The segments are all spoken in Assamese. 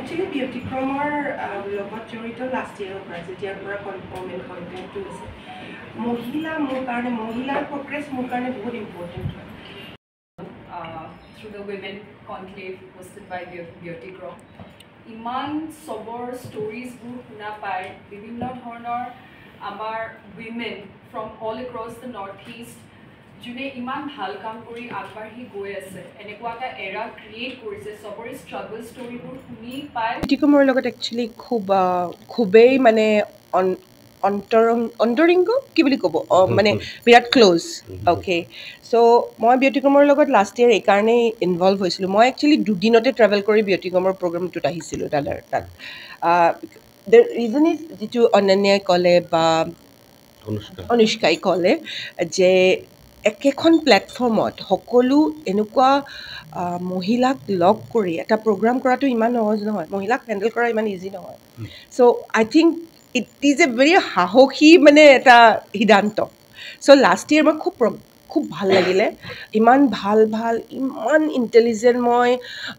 একচুৱেলি ব্যতিক্ৰমৰ লগত জড়িত লাষ্ট ইয়েৰৰ পৰা যেতিয়াৰ পৰা কনফৰ্মেল কণ্টেণ্টটো আছে মহিলাৰ প্ৰগ্ৰেছ মোৰ কাৰণে বহুত ইম্পৰ্টেণ্ট হয় through the Women Conclave hosted by Beautycrom. ইমান চবৰ ষ্টৰিজবোৰ শুনা পায় বিভিন্ন ধৰণৰ আমাৰ women from all across the north east যোনে ইমান ভাল কাম কৰি আগবাঢ়ি গৈ আছে এনেকুৱা এটা এৰা ক্ৰিয়েট কৰিছে চবৰে ষ্ট্ৰাগল ষ্টৰিবোৰ শুনি পায় ব্যতিক্ৰমৰ লগত একচুৱেলি খুবেই মানে অন্তৰিংগ কি বুলি ক'ব মানে বিৰাট ক্ল'জ অ'কে চ' মই ব্যতিক্ৰমৰ লগত লাষ্ট ইয়েৰ এইকাৰণেই ইনভলভ হৈছিলোঁ মই একচুৱেলি দুদিনতে ট্ৰেভেল কৰি ব্যতিক্ৰমৰ প্ৰগ্ৰামটোত আহিছিলোঁ দাদাৰ তাত দ্য ৰিজন ইজ যিটো অনন্যাই ক'লে বা অনুষ্কাই ক'লে যে একেখন প্লেটফৰ্মত সকলো এনেকুৱা মহিলাক লগ কৰি এটা প্ৰগ্ৰাম কৰাটো ইমান সহজ নহয় মহিলাক হেণ্ডেল কৰা ইমান ইজি নহয় so' I think it is a very সাহসী মানে এটা সিদ্ধান্ত চ' লাষ্ট ইয়েৰ মই খুব ভাল লাগিলে ইমান ইমান ইণ্টেলিজেণ্ট মই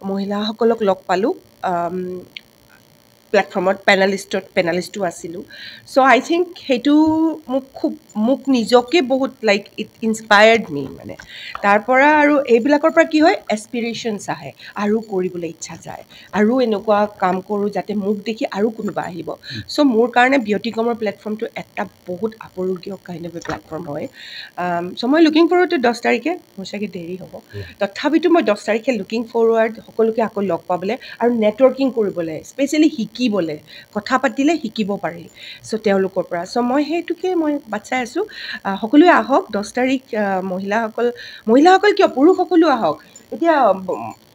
মহিলাসকলক লগ পালোঁ প্লেটফৰ্মত পেনালিষ্টো আছিলোঁ চ' আই থিংক সেইটো মোক নিজকে বহুত লাইক ইট ইনস্পায়াৰ্ড মি মানে তাৰ পৰা আৰু এইবিলাকৰ পৰা কি হয় এছপিৰেশ্যনছ আহে আৰু কৰিবলৈ ইচ্ছা যায় আৰু এনেকুৱা কাম কৰোঁ যাতে মোক দেখি আৰু কোনোবা আহিব চ' মোৰ কাৰণে ব্যতিক্ৰমৰ প্লেটফৰ্মটো এটা বহুত আপুৰুগীয় কাইণ্ড অফ এ প্লেটফৰ্ম হয় চ' মই লুকিং ফৰৱাৰ্ড টু 10 তাৰিখে মোৰ চাগে দেৰি হ'ব তথাপিতো মই 10 তাৰিখে লুকিং ফৰৱাৰ্ড সকলোকে আকৌ লগ পাবলৈ আৰু নেটৱৰ্কিং কৰিবলৈ স্পেচিয়েলি শিকিবলৈ কথা পাতিলে শিকিব পাৰি চ' তেওঁলোকৰ পৰা চ' মই সেইটোকে মই বাট চাই আছোঁ সকলোৱে আহক 10 তাৰিখ মহিলাসকল কিয় পুৰুষসকলো আহক এতিয়া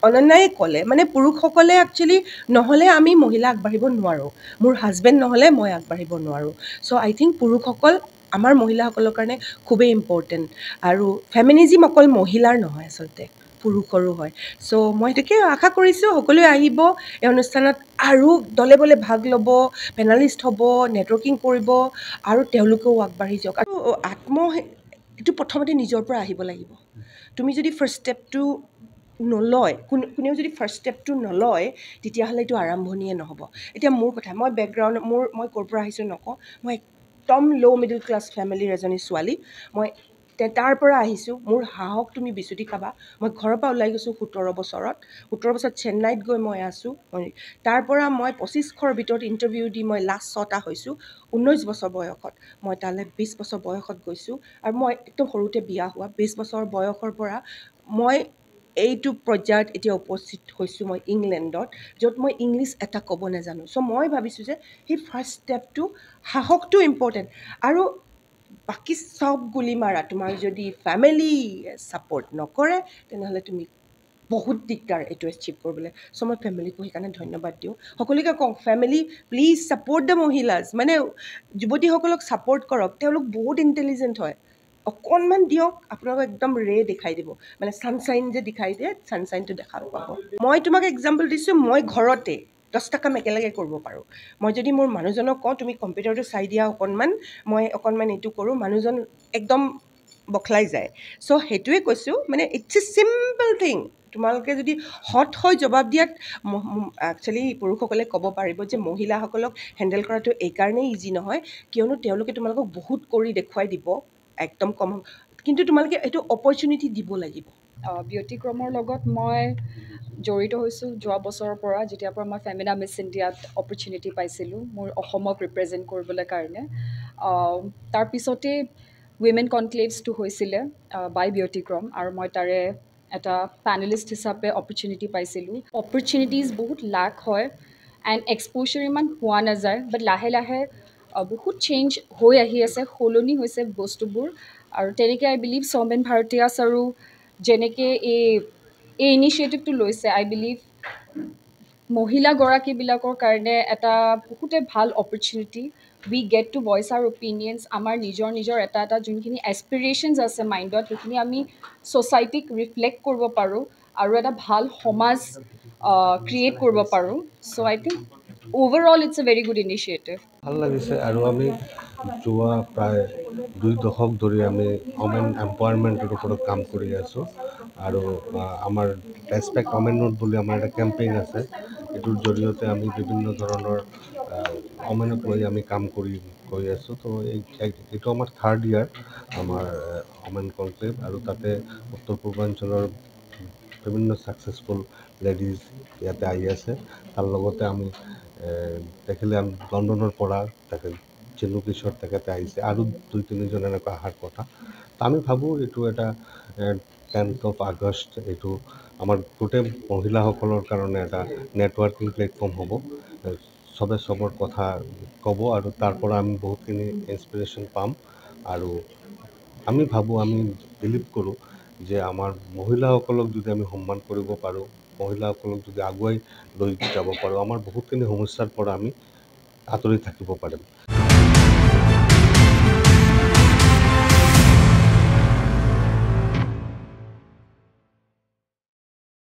অনন্যাই ক'লে মানে পুৰুষসকলে একচুৱেলি নহ'লে আমি মহিলা আগবাঢ়িব নোৱাৰোঁ মোৰ হাজবেণ্ড নহ'লে মই আগবাঢ়িব নোৱাৰোঁ চ' আই থিংক পুৰুষসকল আমাৰ মহিলাসকলৰ কাৰণে খুবেই ইম্পৰ্টেণ্ট আৰু ফেমিনিজিম অকল মহিলাৰ নহয় আচলতে পুৰুষৰো হয় চ' মই সেইটোকে আশা কৰিছোঁ সকলোৱে আহিব এই অনুষ্ঠানত আৰু দলে বলে ভাগ ল'ব পেনালিষ্ট হ'ব নেটৱৰ্কিং কৰিব আৰু তেওঁলোকেও আগবাঢ়ি যাওক আৰু এইটো প্ৰথমতে নিজৰ পৰা আহিব লাগিব তুমি যদি ফাৰ্ষ্ট ষ্টেপটো নলয় কোনেও যদি ফাৰ্ষ্ট ষ্টেপটো নলয় তেতিয়াহ'লে এইটো আৰম্ভণিয়ে নহ'ব এতিয়া মোৰ কথা মই বেকগ্ৰাউণ্ড মই ক'ৰ পৰা আহিছোঁ নকওঁ মই একদম ল' মিডল ক্লাছ ফেমিলিৰ এজনী ছোৱালী মই তাৰ পৰা আহিছোঁ মোৰ সাহস তুমি বিচুতি খাবা মই ঘৰৰ পৰা ওলাই গৈছোঁ 17 বছৰত চেন্নাইত গৈ মই আছোঁ তাৰ পৰা মই 2500ৰ ভিতৰত ইণ্টাৰভিউ দি মই লাষ্ট 6টা হৈছোঁ 19 বছৰ বয়সত মই তালৈ 20 বছৰ বয়সত গৈছোঁ আৰু মই একদম সৰুতে বিয়া হোৱা 20 বছৰ বয়সৰ পৰা মই এইটো পৰ্যায়ত এতিয়া উপস্থিত হৈছোঁ মই ইংলেণ্ডত য'ত মই ইংলিছ এটা ক'ব নাজানো চ' মই ভাবিছোঁ যে সেই ফাৰ্ষ্ট ষ্টেপটো সাহসটো ইম্পৰ্টেণ্ট আৰু বাকী চব গুলি মাৰা তোমাৰ যদি ফেমিলি ছাপৰ্ট নকৰে তেনেহ'লে তুমি বহুত দিগদাৰ এইটো এচিভ কৰিবলৈ চ' মই ফেমিলিকো সেইকাৰণে ধন্যবাদ দিওঁ সকলোকে কওঁ ফেমিলি প্লিজ ছাপৰ্ট দ্য মহিলাজ মানে যুৱতীসকলক ছাপৰ্ট কৰক তেওঁলোক বহুত ইণ্টেলিজেণ্ট হয় অকণমান দিয়ক আপোনালোকক একদম দেখাই দিব মানে ছানশ্বাইন যে দেখাই দিয়ে ছানশ্বাইনটো দেখাব পাব মই তোমাক এক্সাম্পল দিছোঁ মই ঘৰতে 10টা কাম একেলগে কৰিব পাৰোঁ মই যদি মোৰ মানুহজনক কওঁ তুমি কম্পিউটাৰটো চাই দিয়া মই অকণমান এইটো কৰোঁ মানুহজন একদম বখলাই যায় চ' সেইটোৱে কৈছোঁ মানে ইটছ এ চিম্পল থিং তোমালোকে যদি হট হৈ জবাব দিয়াত একচুৱেলি পুৰুষসকলে ক'ব পাৰিব যে মহিলাসকলক হেণ্ডেল কৰাটো এইকাৰণেই ইজি নহয় কিয়নো তেওঁলোকে তোমালোকক বহুত কৰি দেখুৱাই দিব একদম কম কিন্তু তোমালোকে এইটো অপৰচুনিটি দিব লাগিব ব্যতিক্ৰমৰ লগত মই জড়িত হৈছোঁ যোৱা বছৰৰ পৰা যেতিয়াৰ পৰা মই ফেমিনা মিছ ইণ্ডিয়াত অপৰচুনিটি পাইছিলোঁ মোৰ অসমক ৰিপ্ৰেজেণ্ট কৰিবলৈ কাৰণে তাৰপিছতেই উইমেন কনক্লেভছটো হৈছিলে বাই ব্যতিক্ৰম আৰু মই তাৰে এটা পেনেলিষ্ট হিচাপে অপৰচুনিটি পাইছিলোঁ অপৰচুনিটিজ বহুত লাক হয় এণ্ড এক্সপ'জাৰ ইমান পোৱা নাযায় বাট লাহে লাহে বহুত চেঞ্জ হৈ আহি আছে সলনি হৈছে বস্তুবোৰ আৰু তেনেকৈ আই বিলিভ সৌমেন ভাৰতীয়াছ আৰু যেনেকৈ এই ইনিচিয়েটিভটো লৈছে আই বিলিভ মহিলাগৰাকীবিলাকৰ কাৰণে এটা বহুতে ভাল opportunity we get to voice our opinions আমাৰ নিজৰ এটা যোনখিনি এছপিৰেশ্যনছ আছে মাইণ্ডত সেইখিনি আমি ছ'চাইটিক ৰিফ্লেক্ট কৰিব পাৰোঁ আৰু এটা ভাল সমাজ ক্ৰিয়েট কৰিব পাৰোঁ so' I think overall it's a very good initiative ভাল লাগিছে আৰু আমি যোৱা প্ৰায় 2 দশক ধৰি আমি ওমেন এম্পাৱাৰমেণ্টৰ ওপৰত কাম কৰি আছোঁ আৰু আমাৰ ৰেছপেক্ট ওমেনহুড বুলি আমাৰ এটা কেম্পেইন আছে এইটোৰ জৰিয়তে আমি বিভিন্ন ধৰণৰ অমেনক লৈ আমি কাম কৰি আছোঁ। তো এইটো আমাৰ 3rd ইয়াৰ আমাৰ অমেন কনক্লেভ, আৰু তাতে উত্তৰ পূৰ্বাঞ্চলৰ বিভিন্ন ছাকচেছফুল লেডিজ ইয়াতে আহি আছে। তাৰ লগতে আমি দেখিলে আমি লণ্ডনৰ পৰা চিনু কিশোৰ তেখেতে আহিছে, আৰু 2-3জন এনেকুৱা অহাৰ কথা। তো আমি ভাবোঁ এইটো এটা 10th আগষ্ট এইটো আমাৰ গোটেই মহিলাসকলৰ কাৰণে এটা নেটৱৰ্কিং প্লেটফৰ্ম হ'ব। চবে চবৰ কথা ক'ব, আৰু তাৰ পৰা আমি বহুতখিনি ইনস্পিৰেশ্যন পাম। আৰু আমি ভাবোঁ, আমি বিলিভ কৰোঁ যে আমাৰ মহিলাসকলক যদি আমি সন্মান কৰিব পাৰোঁ, মহিলাসকলক যদি আগুৱাই লৈ যাব পাৰোঁ, আমাৰ বহুতখিনি সমস্যাৰ পৰা আমি আঁতৰি থাকিব পাৰিম।